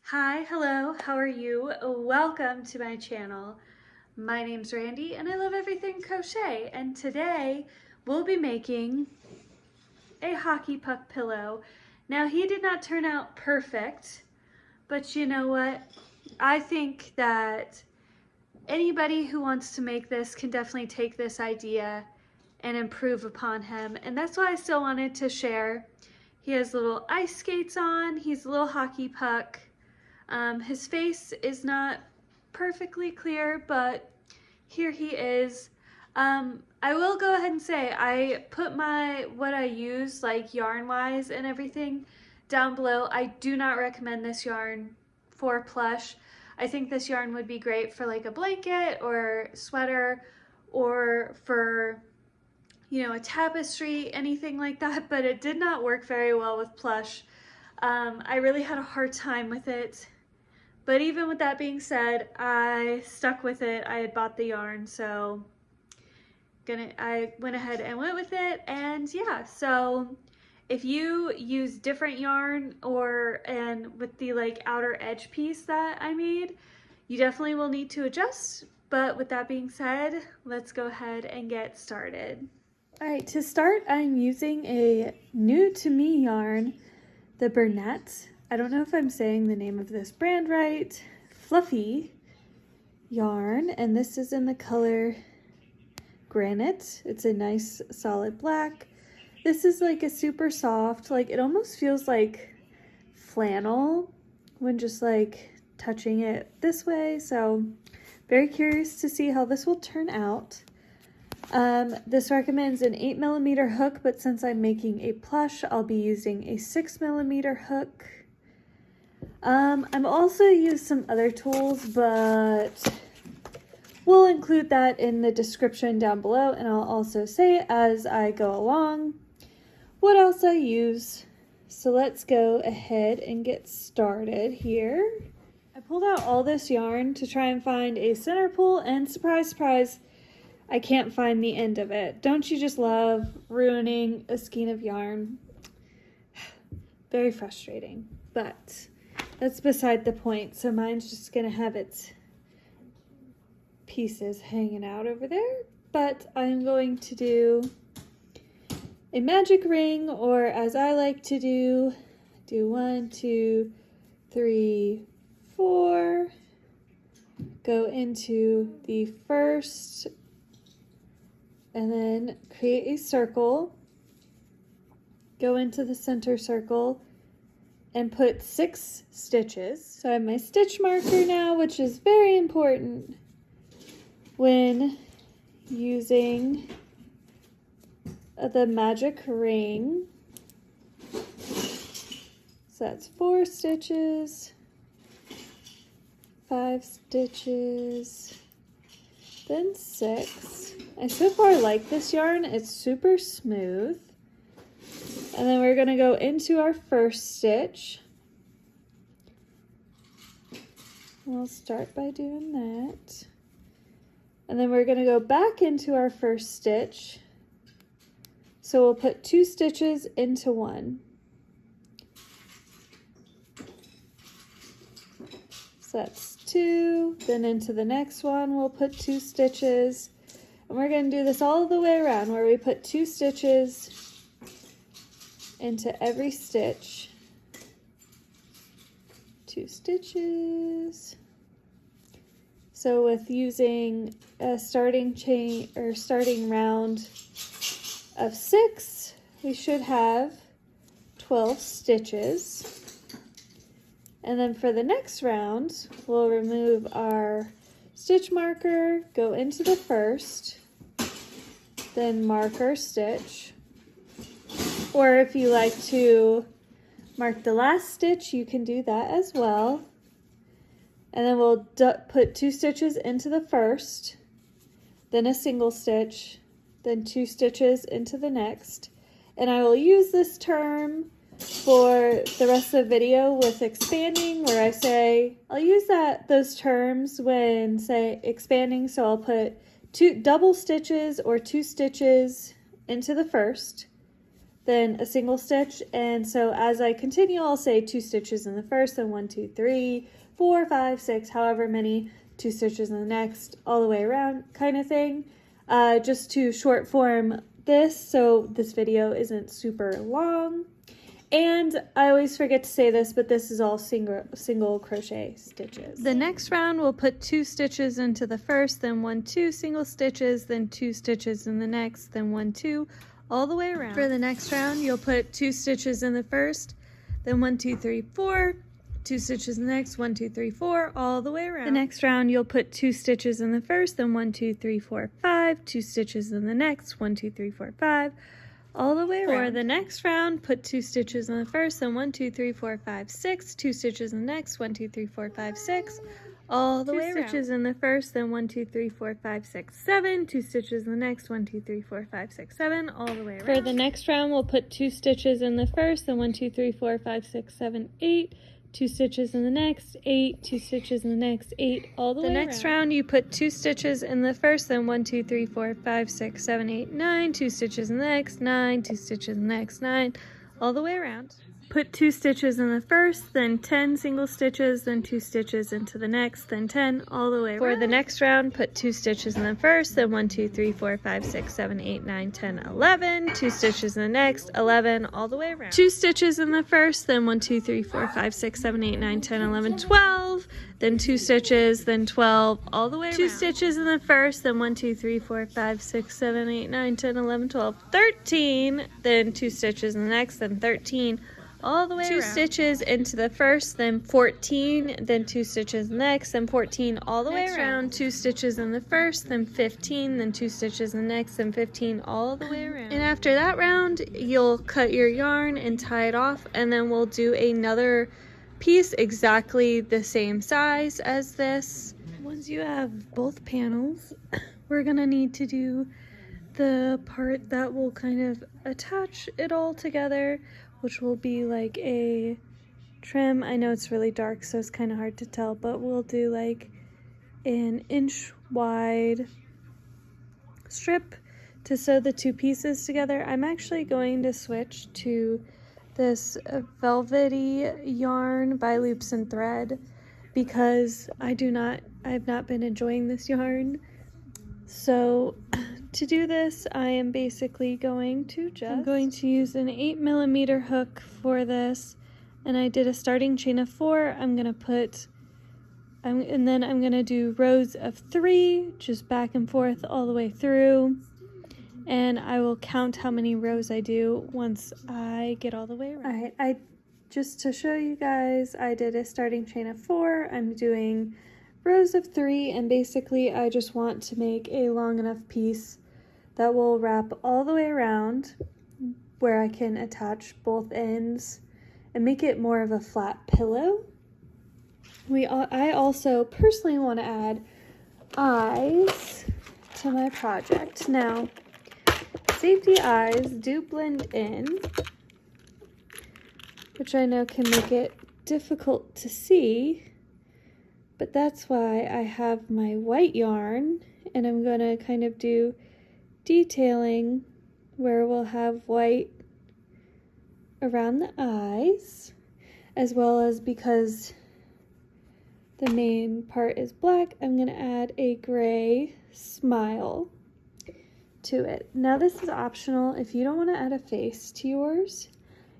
Hi, hello, how are you? Welcome to my channel. My name's Randy and I love everything crochet, and today we'll be making a hockey puck pillow. Now, he did not turn out perfect, but you know what? I think that anybody who wants to make this can definitely take this idea and improve upon him, and that's why I still wanted to share. He has little ice skates on, he's a little hockey puck. His face is not perfectly clear, but here he is. I will go ahead and say I put what I use, like yarn wise and everything, down below. I do not recommend this yarn for plush. I think this yarn would be great for like a blanket or sweater, or for, a tapestry, anything like that, but it did not work very well with plush. I really had a hard time with it. But even with that being said, I stuck with it. I had bought the yarn, so I went ahead and went with it. And yeah, so if you use different yarn and with the like outer edge piece that I made, you definitely will need to adjust. But with that being said, let's go ahead and get started. All right, to start, I'm using a new to me yarn, the Bernat. I don't know if I'm saying the name of this brand right. Fluffee yarn, and this is in the color Granite. It's a nice solid black. This is like a super soft, like it almost feels like flannel when just like touching it this way. So very curious to see how this will turn out. This recommends an 8mm hook, but since I'm making a plush, I'll be using a 6mm hook. I'm also used some other tools, but we'll include that in the description down below, and I'll also say as I go along what else I use. So let's go ahead and get started here. I pulled out all this yarn to try and find a center pull, and surprise, surprise, I can't find the end of it. Don't you just love ruining a skein of yarn? Very frustrating, but that's beside the point. So mine's just gonna have its pieces hanging out over there, but I'm going to do a magic ring, or as I like to do 1, 2, 3, 4, go into the first, and then create a circle, go into the center circle, and put 6 stitches. So I have my stitch marker now, which is very important when using the magic ring. So that's 4 stitches, 5 stitches, then 6. I so far like this yarn, it's super smooth. And then we're gonna go into our first stitch. We'll start by doing that. And then we're gonna go back into our first stitch. So we'll put 2 stitches into 1. So that's 2, then into the next one we'll put 2 stitches. And we're gonna do this all the way around, where we put 2 stitches into every stitch. 2 stitches. So with using a starting chain or starting round of 6, we should have 12 stitches. And then for the next round, we'll remove our stitch marker, go into the first, then mark our stitch. Or if you like to mark the last stitch, you can do that as well. And then we'll put 2 stitches into the first, then a single stitch, then 2 stitches into the next. And I will use this term for the rest of the video with expanding, where I say, I'll use those terms when say expanding. So I'll put 2 double stitches or 2 stitches into the first, then a single stitch. And so as I continue, I'll say 2 stitches in the first, then 1, 2, 3, 4, 5, 6, however many, 2 stitches in the next, all the way around kind of thing, just to short form this so this video isn't super long. And I always forget to say this, but this is all single crochet stitches. The next round we'll put 2 stitches into the first, then 1, 2 single stitches, then 2 stitches in the next, then 1, 2, all the way around. For the next round you'll put 2 stitches in the first, then 1, 2, 3, 4, 2 stitches in the next, 1, 2, 3, 4, all the way around. The next round you'll put 2 stitches in the first, then 1, 2, 3, 4, 5, 2 stitches in the next, 1, 2, 3, 4, 5, all the way around. For the next round, put 2 stitches in the first, then 1, 2, 3, 4, 5, 6, 2 stitches in the next, 1, 2, 3, 4, 5, 6, all the way around. 2 stitches in the first, then 1, 2, 3, 4, 5, 6, 7, 2 stitches in the next, 1, 2, 3, 4, 5, 6, 7, all the way around. For the next round, we'll put 2 stitches in the first, then 1, 2, 3, 4, 5, 6, 7, 8, 2 stitches in the next, 8, 2 stitches in the next, 8, all the way around. The next round you put 2 stitches in the first, then 1, 2, 3, 4, 5, 6, 7, 8, 9, 2 stitches in the next, 9, 2 stitches in the next, 9, all the way around. Put 2 stitches in the first, then 10 single stitches, then 2 stitches into the next, then 10, all the way around. For the next round, put 2 stitches in the first, then 1, 2, 3, 4, 5, 6, 7, 8, 9, 10, 11, 2 stitches in the next, 11, all the way around. 2 stitches in the first, then 1, 2, 3, 4, 5, 6, 7, 8, 9, 10, 11, 12, then 2 stitches, then 12, all the way around. 2 stitches in the first, then 1, 2, 3, 4, 5, 6, 7, 8, 9, 10, 11, 12, 13, then 2 stitches in the next, then 13, all the way 2 around. Stitches into the first, then 14, then 2 stitches next, then 14, all the way around. 2 stitches in the first, then 15, then 2 stitches in the next, then 15, all the way around. And after that round, you'll cut your yarn and tie it off, and then we'll do another piece exactly the same size as this. Once you have both panels, we're gonna need to do the part that will kind of attach it all together, which will be like a trim. I know it's really dark, so it's kind of hard to tell, but we'll do like an inch wide strip to sew the 2 pieces together. I'm actually going to switch to this velvety yarn by Loops and Thread because I've not been enjoying this yarn. So to do this, I am basically going to I'm going to use an 8mm hook for this, and I did a starting chain of 4. and then I'm gonna do rows of 3, just back and forth all the way through, and I will count how many rows I do once I get all the way around. Alright, just to show you guys, I did a starting chain of 4. I'm doing rows of 3, and basically I just want to make a long enough piece that will wrap all the way around where I can attach both ends and make it more of a flat pillow. I also personally want to add eyes to my project. Now, safety eyes do blend in, which I know can make it difficult to see. But that's why I have my white yarn, and I'm going to kind of do detailing where we'll have white around the eyes, as well as because the main part is black, I'm going to add a gray smile to it. Now this is optional. If you don't want to add a face to yours,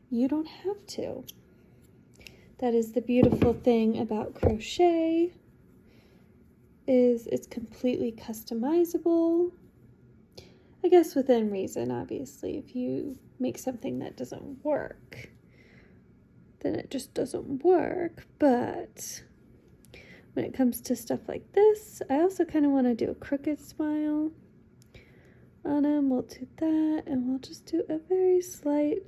you don't have to. That is the beautiful thing about crochet, is it's completely customizable. I guess within reason, obviously. If you make something that doesn't work, then it just doesn't work. But when it comes to stuff like this, I also kind of want to do a crooked smile on them. We'll do that, and we'll just do a very slight.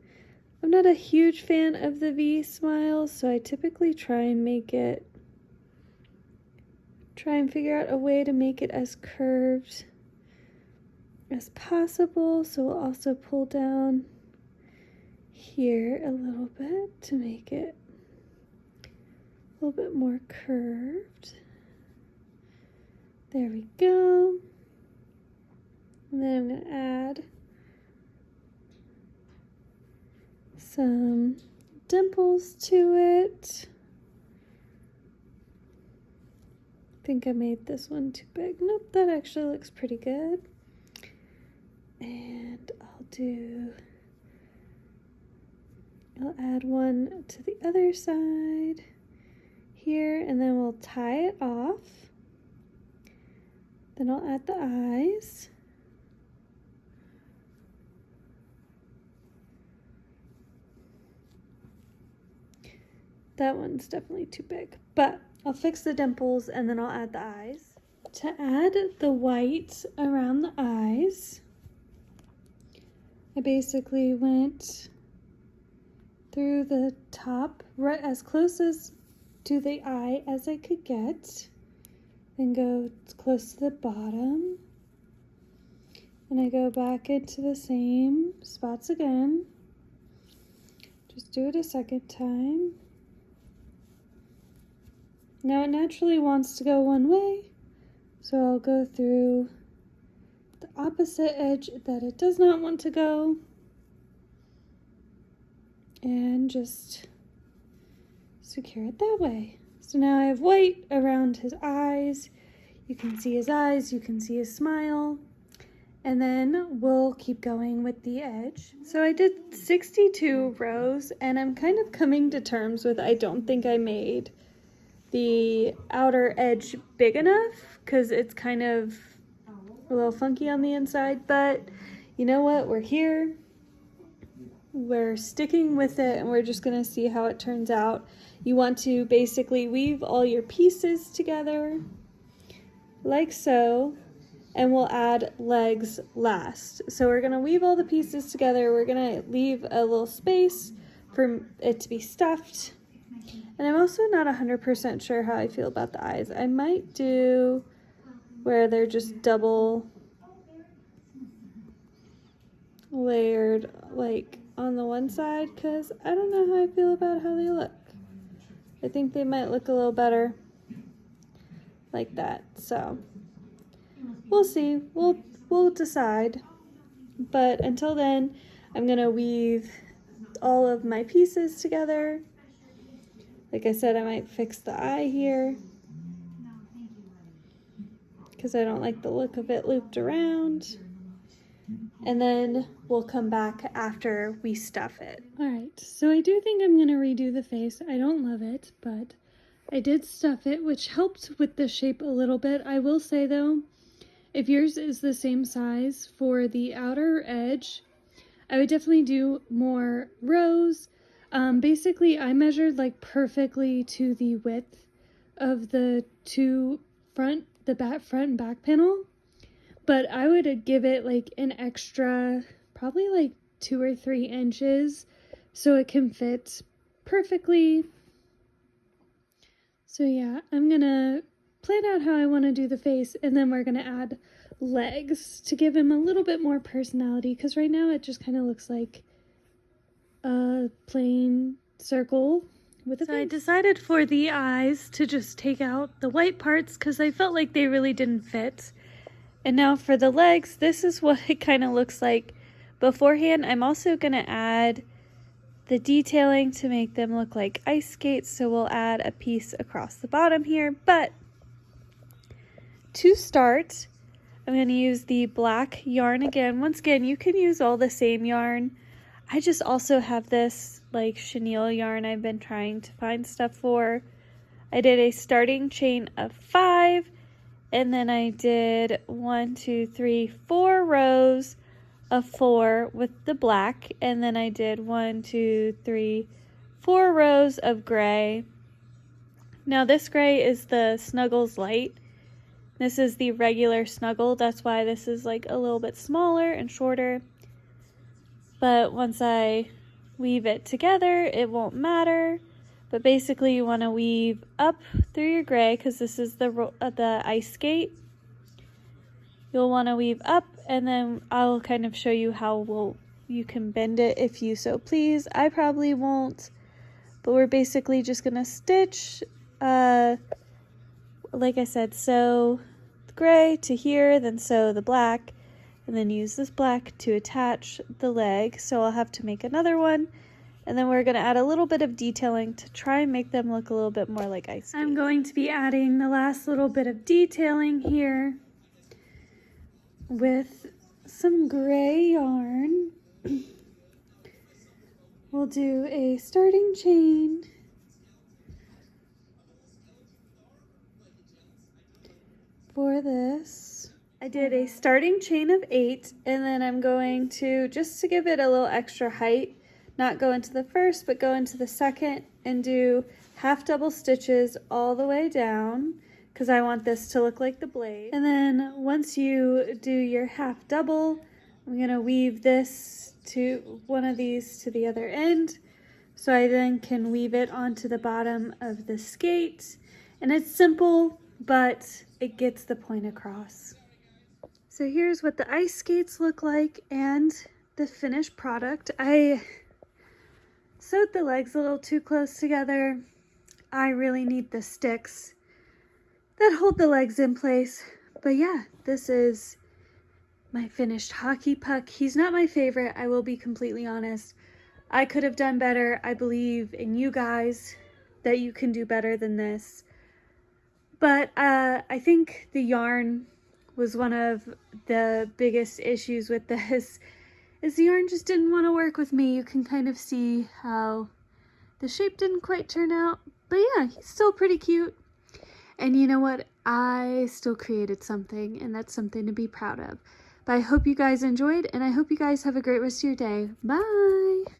I'm not a huge fan of the V smile, so I typically try and figure out a way to make it as curved as possible. So we'll also pull down here a little bit to make it a little bit more curved. There we go. And then I'm going to add some dimples to it. I think I made this one too big. Nope, that actually looks pretty good. And I'll add one to the other side here, and then we'll tie it off. Then I'll add the eyes. That one's definitely too big, but I'll fix the dimples and then I'll add the eyes. To add the white around the eyes, I basically went through the top, right as close as to the eye as I could get, then go close to the bottom, and I go back into the same spots again. Just do it a second time. Now it naturally wants to go one way, so I'll go through the opposite edge that it does not want to go, and just secure it that way. So now I have white around his eyes. You can see his eyes, you can see his smile, and then we'll keep going with the edge. So I did 62 rows, and I'm kind of coming to terms with I don't think I made the outer edge big enough because it's kind of a little funky on the inside, but you know what, we're here, we're sticking with it, and we're just gonna see how it turns out. You want to basically weave all your pieces together like so, and we'll add legs last. So we're gonna weave all the pieces together, we're gonna leave a little space for it to be stuffed. And I'm also not 100% sure how I feel about the eyes. I might do where they're just double layered, like on the one side, because I don't know how I feel about how they look. I think they might look a little better like that. So we'll see. We'll decide. But until then, I'm gonna weave all of my pieces together. Like I said, I might fix the eye here because I don't like the look of it looped around. And then we'll come back after we stuff it. All right, so I do think I'm going to redo the face. I don't love it, but I did stuff it, which helped with the shape a little bit. I will say though, if yours is the same size for the outer edge, I would definitely do more rows. Basically, I measured like perfectly to the width of the two front and back panel, but I would give it like an extra, probably like 2 or 3 inches so it can fit perfectly. So yeah, I'm gonna plan out how I want to do the face, and then we're gonna add legs to give him a little bit more personality, because right now it just kind of looks like a plain circle with a face. So I decided for the eyes to just take out the white parts because I felt like they really didn't fit. And now for the legs, this is what it kind of looks like beforehand. I'm also going to add the detailing to make them look like ice skates, so we'll add a piece across the bottom here. But to start, I'm going to use the black yarn again. Once again, you can use all the same yarn. I just also have this like chenille yarn I've been trying to find stuff for. I did a starting chain of 5, and then I did 1, 2, 3, 4 rows of 4 with the black, and then I did 1, 2, 3, 4 rows of gray. Now this gray is the Snuggles Lite. This is the regular Snuggle, that's why this is like a little bit smaller and shorter. But once I weave it together, it won't matter. But basically you want to weave up through your gray, because this is the ice skate. You'll want to weave up, and then I'll kind of show you how you can bend it if you so please. I probably won't, but we're basically just going to stitch, like I said, sew the gray to here, then sew the black, and then use this black to attach the leg. So I'll have to make another one, And then we're going to add a little bit of detailing to try and make them look a little bit more like ice skates. I'm going to be adding the last little bit of detailing here with some gray yarn. We'll do a starting chain for this. I did a starting chain of 8, and then I'm going to, just to give it a little extra height, not go into the first, but go into the second and do half double stitches all the way down, because I want this to look like the blade. And then once you do your half double, I'm going to weave this to one of these to the other end, so I then can weave it onto the bottom of the skate. And it's simple, but it gets the point across. So here's what the ice skates look like and the finished product. I sewed the legs a little too close together. I really need the sticks that hold the legs in place. But yeah, this is my finished hockey puck. He's not my favorite, I will be completely honest. I could have done better. I believe in you guys that you can do better than this. But I think the yarn was one of the biggest issues with this, is the yarn just didn't want to work with me. You can kind of see how the shape didn't quite turn out, but yeah, he's still pretty cute. And you know what? I still created something, and that's something to be proud of. But I hope you guys enjoyed, and I hope you guys have a great rest of your day. Bye!